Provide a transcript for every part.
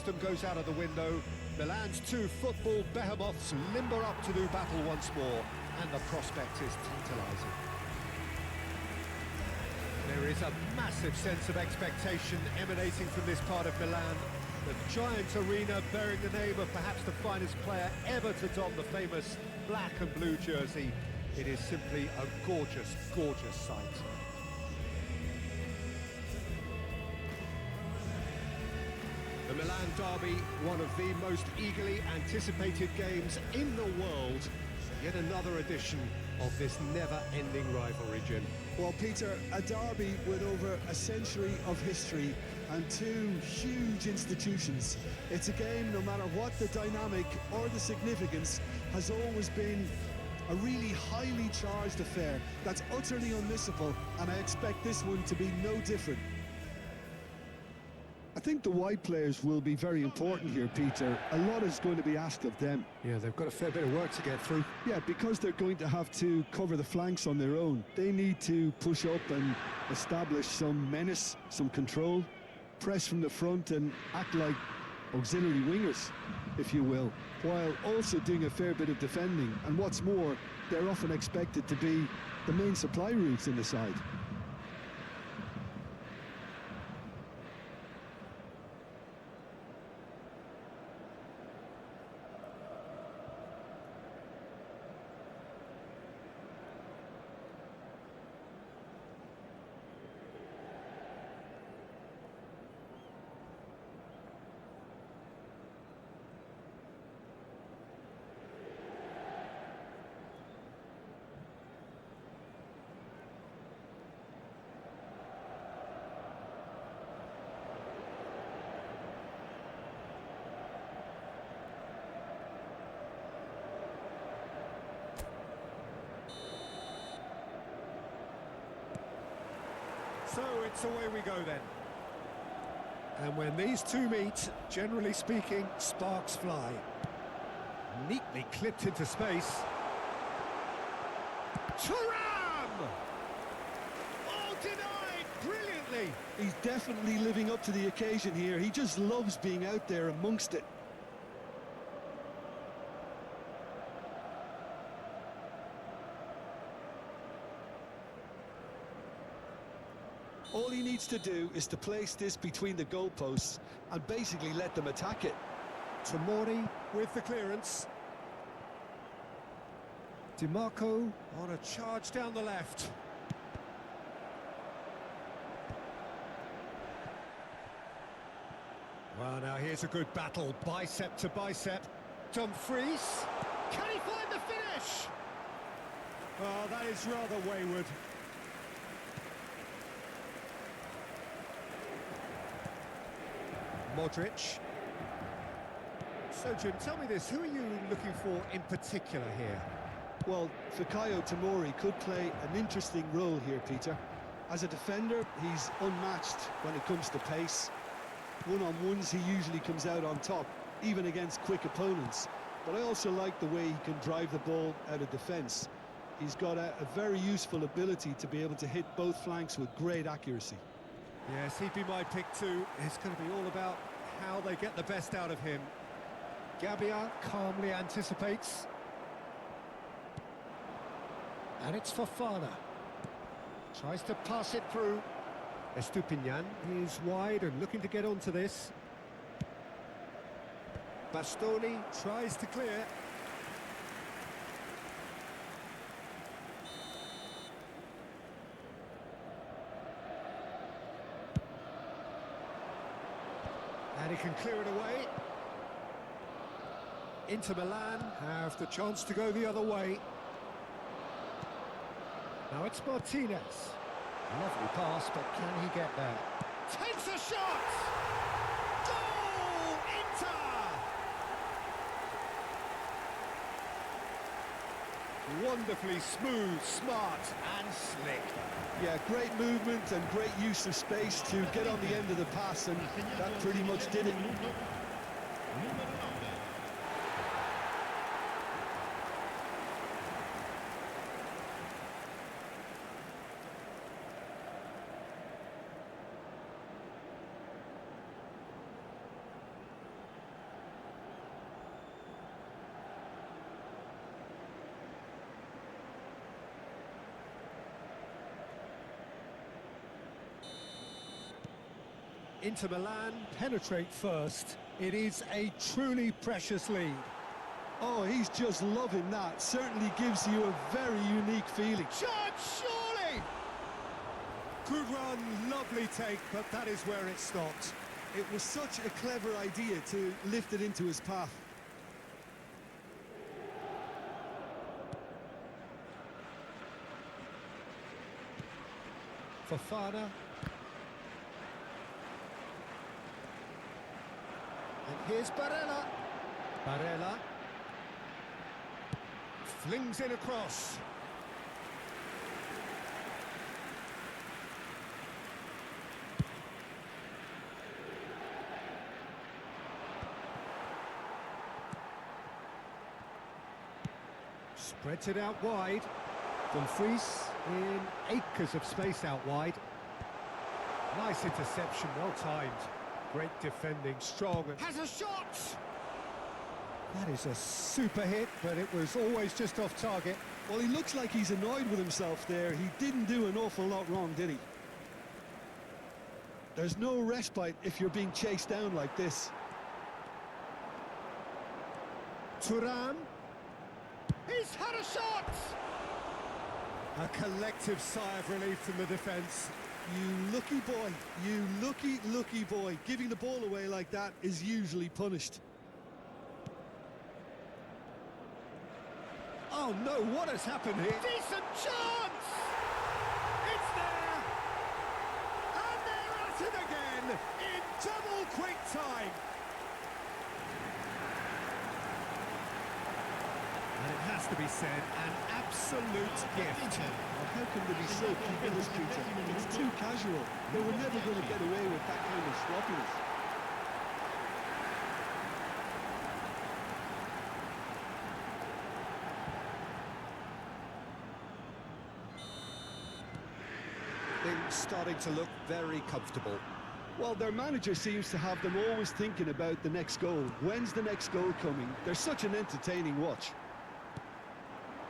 system goes out of the window. Milan's two football behemoths limber up to do battle once more, and the prospect is tantalising. There is a massive sense of expectation emanating from this part of Milan. The giant arena bearing the name of perhaps the finest player ever to don the famous black and blue jersey. It is simply a gorgeous, gorgeous sight. The Milan derby, one of the most eagerly anticipated games in the world. Yet another edition of this never-ending rivalry, Jim. Well, Peter, a derby with over a century of history and two huge institutions. It's a game, no matter what the dynamic or the significance, has always been a really highly charged affair that's utterly unmissable, and I expect this one to be no different. I think the wide players will be very important here, Peter. A lot is going to be asked of them. Yeah, they've got a fair bit of work to get through. Yeah, because they're going to have to cover the flanks on their own. They need to push up and establish some menace, some control, press from the front and act like auxiliary wingers, if you will, while also doing a fair bit of defending. And what's more, they're often expected to be the main supply routes in the side. So it's away we go then. And when these two meet, generally speaking, sparks fly. Neatly clipped into space. Thuram! Oh, denied brilliantly! He's definitely living up to the occasion here. He just loves being out there amongst it. All he needs to do is to place this between the goalposts and basically let them attack it. Tomori with the clearance. Di Marco on a charge down the left. Well, now here's a good battle, bicep to bicep. Dumfries, can he find the finish? Oh, that is rather wayward. Modric. So, Jim, tell me this, who are you looking for in particular here? Well, Fikayo Tomori could play an interesting role here, Peter. As a defender, he's unmatched when it comes to pace. One-on-ones, he usually comes out on top, even against quick opponents. But I also like the way he can drive the ball out of defence. He's got a very useful ability to be able to hit both flanks with great accuracy. Yes, he'd be my pick too. It's going to be all about how they get the best out of him. Gabbia calmly anticipates. And it's Fofana. Tries to pass it through. Estupinian is wide and looking to get onto this. Bastoni tries to clear. And he can clear it away. Inter Milan have the chance to go the other way. Now it's Martinez. Lovely pass, but can he get there? Takes a shot! Goal! Inter! Wonderfully smooth, smart and slick. Yeah, great movement and great use of space to get on the end of the pass, and that pretty much did it. Inter Milan penetrate first. It is a truly precious lead. Oh, he's just loving that. Certainly gives you a very unique feeling. Shot, surely! Good run, lovely take, but that is where it stopped. It was such a clever idea to lift it into his path. Fofana. And here's Barella. Barella. Flings it across. Spreads it out wide. Dumfries in acres of space out wide. Nice interception, well timed. Great defending, strong, and has a shot! That is a super hit, but it was always just off target. Well, he looks like he's annoyed with himself there. He didn't do an awful lot wrong, did he? There's no respite if you're being chased down like this. Thuram. He's had a shot! A collective sigh of relief from the defence. You lucky boy, you lucky boy. Giving the ball away like that is usually punished. Oh no, what has happened here? Decent chance! It's there! And they're at it again in double quick time. And it has to be said, an absolute gift. How can they be so careless, Peter? It's too casual. They were never going to get away with that kind of sloppiness. Things starting to look very comfortable. Well, their manager seems to have them always thinking about the next goal. When's the next goal coming? They're such an entertaining watch.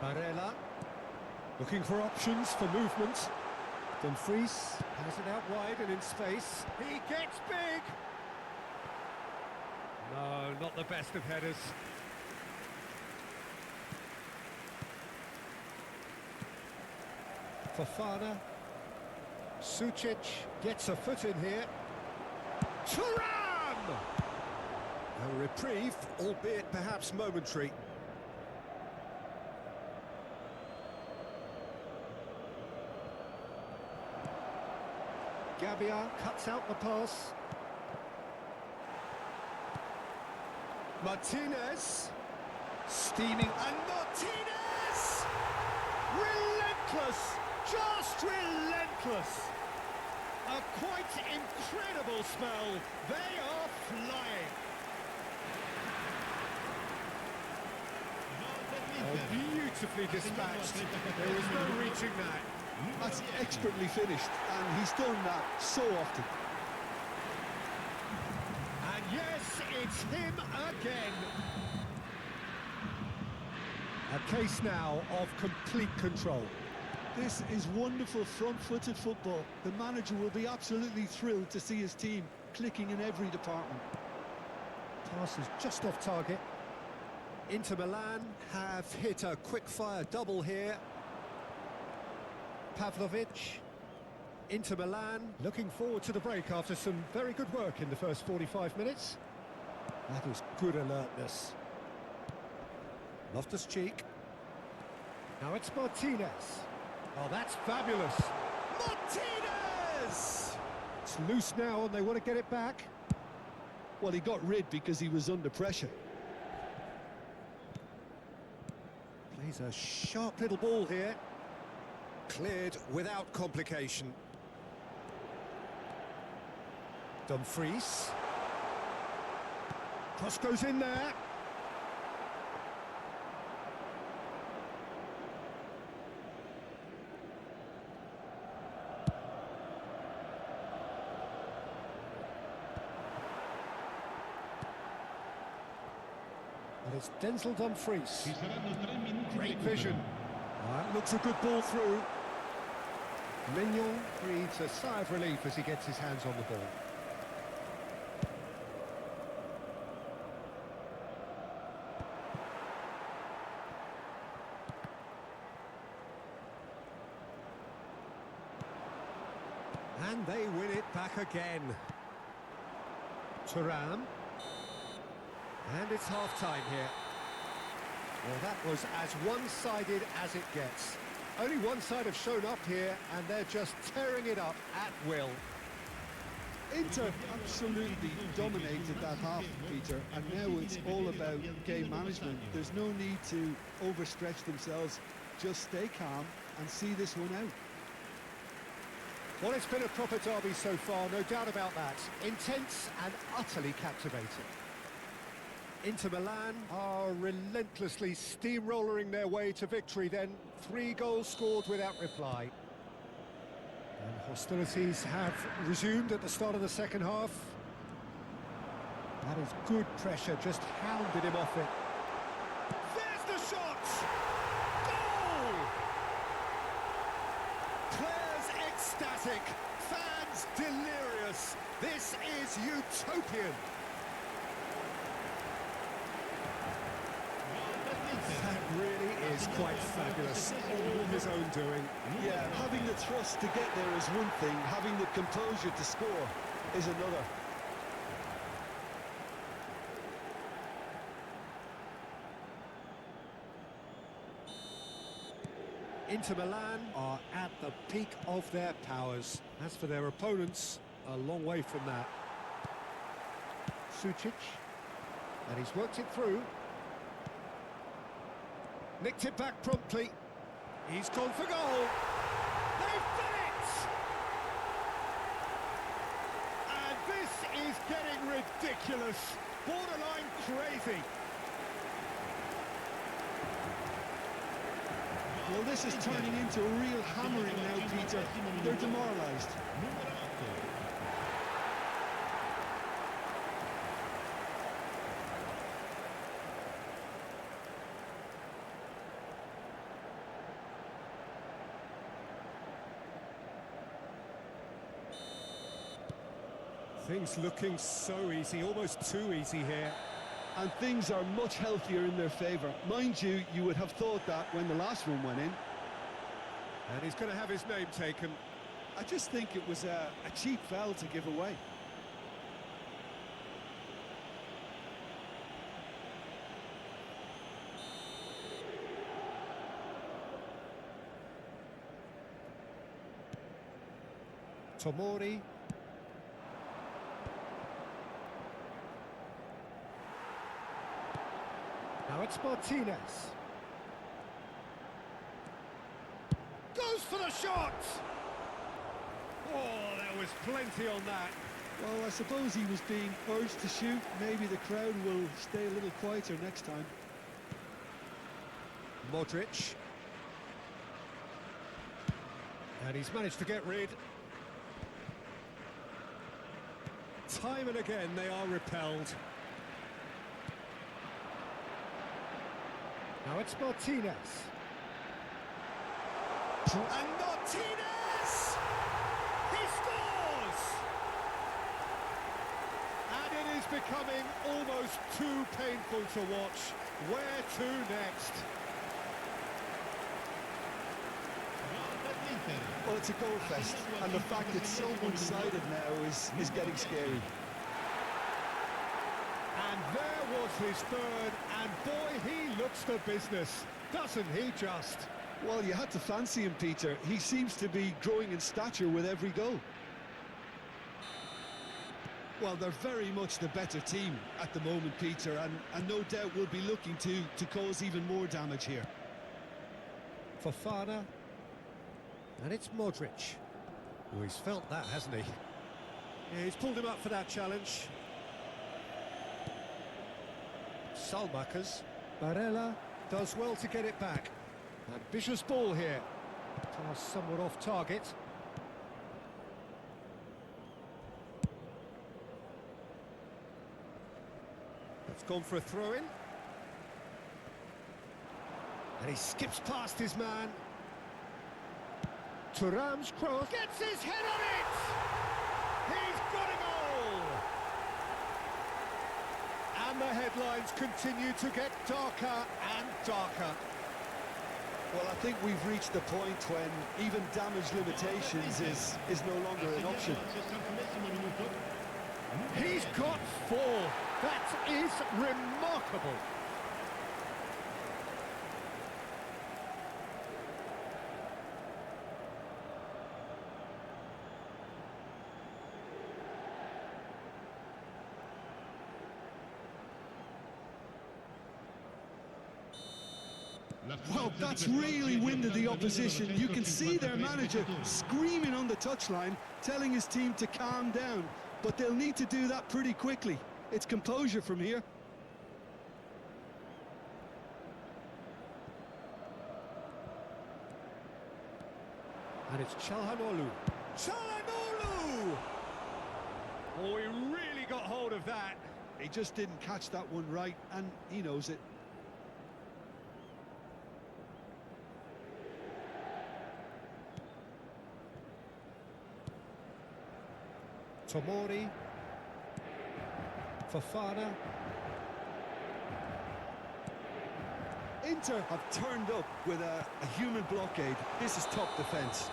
Barella, looking for options for movement. Dumfries has it out wide and in space. He gets big! No, not the best of headers. Fofana. Sucic gets a foot in here. Thuram! A reprieve, albeit perhaps momentary. Gabbia cuts out the pass. Martinez. Steaming. And Martinez! Relentless! Just relentless! A quite incredible spell. They are flying. Oh, beautifully dispatched. There was no reaching that. That's expertly finished, and he's done that so often. And yes, it's him again. A case now of complete control. This is wonderful front-footed football. The manager will be absolutely thrilled to see his team clicking in every department. Pass is just off target. Inter Milan have hit a quick-fire double here. Pavlovic. Inter Milan looking forward to the break after some very good work in the first 45 minutes. That is good alertness. Loftus-Cheek. Now it's Martinez. Oh, that's fabulous. Martinez! It's loose now and they want to get it back. Well, he got rid because he was under pressure. Plays a sharp little ball here. Cleared without complication. Dumfries. Cross goes in there. And it's Denzel Dumfries. Great vision. That looks a good ball through. Mignon breathes a sigh of relief as he gets his hands on the ball. And they win it back again. Thuram. And it's half-time here. Well, that was as one-sided as it gets. Only one side have shown up here, and they're just tearing it up at will. Inter absolutely dominated that half, Peter, and now it's all about game management. There's no need to overstretch themselves. Just stay calm and see this one out. Well, it's been a proper derby so far, no doubt about that. Intense and utterly captivating. Inter Milan are relentlessly steamrollering their way to victory then. 3 goals scored without reply. And hostilities have resumed at the start of the second half. That is good pressure, just hounded him off it. There's the shot! Goal! Players ecstatic, fans delirious. This is utopian. That really is quite fabulous, all his own doing. Yeah, having the thrust to get there is one thing, having the composure to score is another. Inter Milan are at the peak of their powers. As for their opponents, a long way from that. Sucic, and he's worked it through. Nicked it back promptly. He's gone for goal. They've done it! And this is getting ridiculous. Borderline crazy. Well, this is turning into a real hammering now, Peter. They're demoralised. Things looking so easy, almost too easy here. And things are much healthier in their favour. Mind you, you would have thought that when the last one went in. And he's going to have his name taken. I just think it was a cheap foul to give away. Tomori. Now it's Martinez. Goes for the shot! Oh, there was plenty on that. Well, I suppose he was being urged to shoot. Maybe the crowd will stay a little quieter next time. Modric. And he's managed to get rid. Time and again they are repelled. Now it's Martinez. And Martinez! He scores! And it is becoming almost too painful to watch. Where to next? Well, it's a goal fest, and the fact it's so one-sided now is getting scary. And there was his third, and boy, he looks the business, doesn't he just? Well, you had to fancy him, Peter. He seems to be growing in stature with every goal. Well, they're very much the better team at the moment, Peter, and no doubt will be looking to cause even more damage here. Fofana. And it's Modric. Oh, he's felt that, hasn't he? Yeah, he's pulled him up for that challenge. Salmakers. Barella does well to get it back. Ambitious ball here. Pass somewhat off target. That's gone for a throw-in. And he skips past his man. Thuram's cross gets his head on it! He's got a goal! And the headlines continue to get darker and darker. Well, I think we've reached the point when even damage limitations is no longer an option. He's got 4. That is remarkable. Well, that's really winded the opposition. You can see their manager screaming on the touchline, telling his team to calm down. But they'll need to do that pretty quickly. It's composure from here. And it's Çalhanoğlu. Çalhanoğlu! Oh, he really got hold of that. He just didn't catch that one right, and he knows it. Tomori, Fofana. Inter have turned up with a human blockade. This is top defence.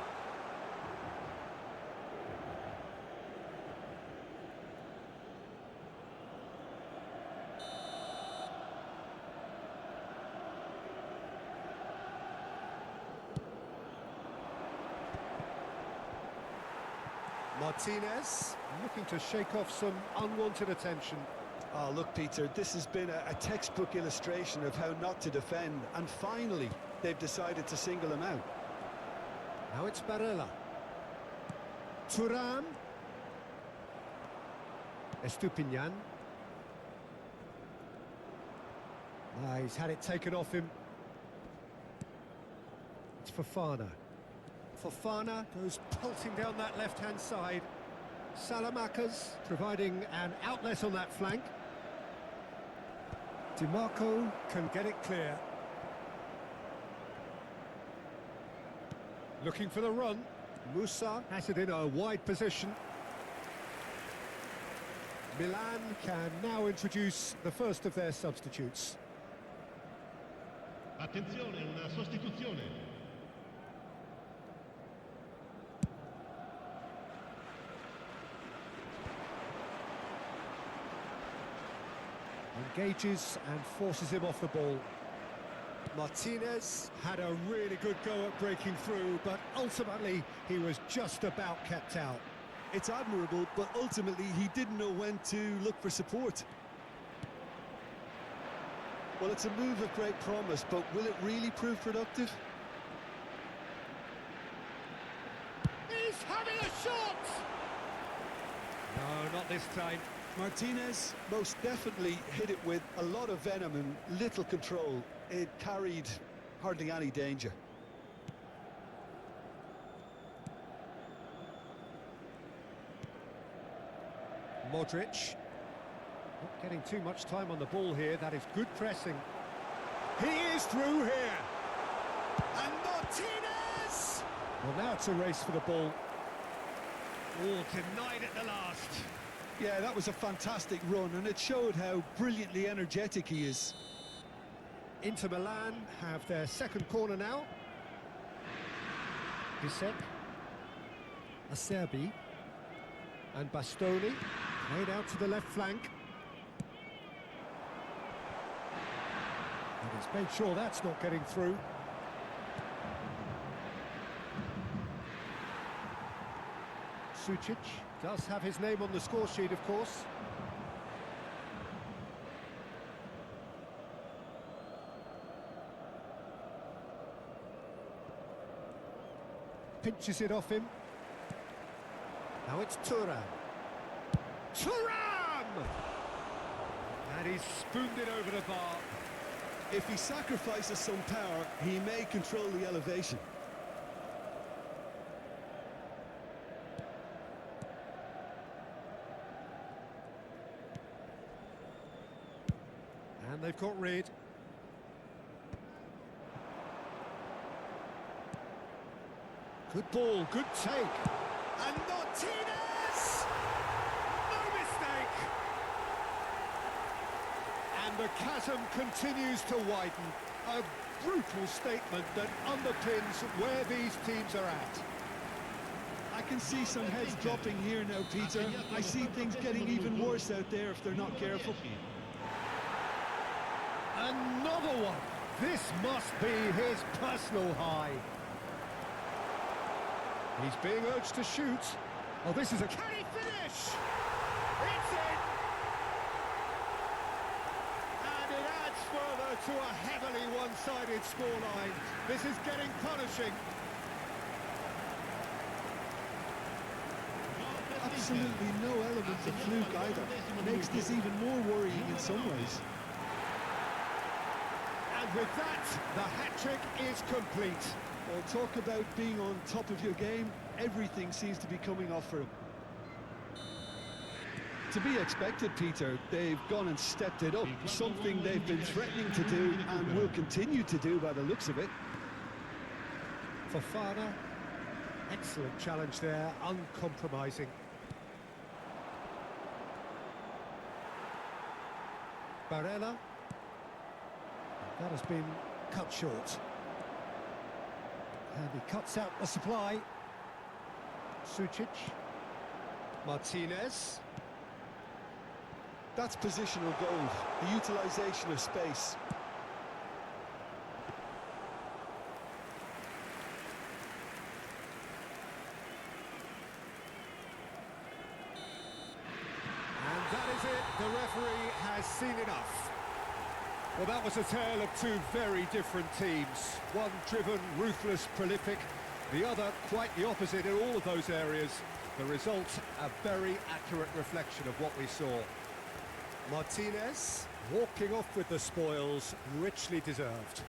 Martinez looking to shake off some unwanted attention. Oh, look, Peter, this has been a textbook illustration of how not to defend, and finally, they've decided to single him out. Now it's Barella. Thuram. Estupinian. He's had it taken off him. It's Fofana. Fofana goes pulsing down that left-hand side. Salamakas providing an outlet on that flank. DiMarco can get it clear. Looking for the run. Musa has it in a wide position. Milan can now introduce the first of their substitutes. Attenzione, una sostituzione. Engages and forces him off the ball. Martinez had a really good go at breaking through, but ultimately he was just about kept out. It's admirable, but ultimately he didn't know when to look for support. Well, it's a move of great promise, but will it really prove productive? He's having a shot! No, not this time. Martinez most definitely hit it with a lot of venom and little control. It carried hardly any danger. Modric. Not getting too much time on the ball here. That is good pressing. He is through here. And Martinez! Well, now it's a race for the ball. Oh, denied at the last. Yeah, that was a fantastic run, and it showed how brilliantly energetic he is. Inter Milan have their second corner now. Bisek, Acerbi, and Bastoni played out to the left flank. And he's made sure that's not getting through. Sucic does have his name on the score sheet, of course. Pinches it off him. Now it's Thuram. Thuram! And he's spooned it over the bar. If he sacrifices some power, he may control the elevation. And they've got rid. Good ball, good take. And Martinez! No mistake! And the chasm continues to widen. A brutal statement that underpins where these teams are at. I can see some heads dropping here now, Peter. I see things getting even worse out there if they're not careful. Another one. This must be his personal high. He's being urged to shoot. Oh, this is a... Can he finish? It's in! And it adds further to a heavily one-sided scoreline. This is getting punishing. Absolutely no element of fluke either. Makes this even more worrying in some ways. And with that, the hat-trick is complete. Well, talk about being on top of your game. Everything seems to be coming off for him. To be expected, Peter. They've gone and stepped it up. Something they've been threatening to do and will continue to do by the looks of it. Fofana. Excellent challenge there, uncompromising. Barella. That has been cut short. And he cuts out the supply. Sucic. Martinez. That's positional goal, the utilisation of space. And that is it. The referee has seen enough. Well, that was a tale of two very different teams. One driven, ruthless, prolific. The other quite the opposite in all of those areas. The result, a very accurate reflection of what we saw. Martinez walking off with the spoils, richly deserved.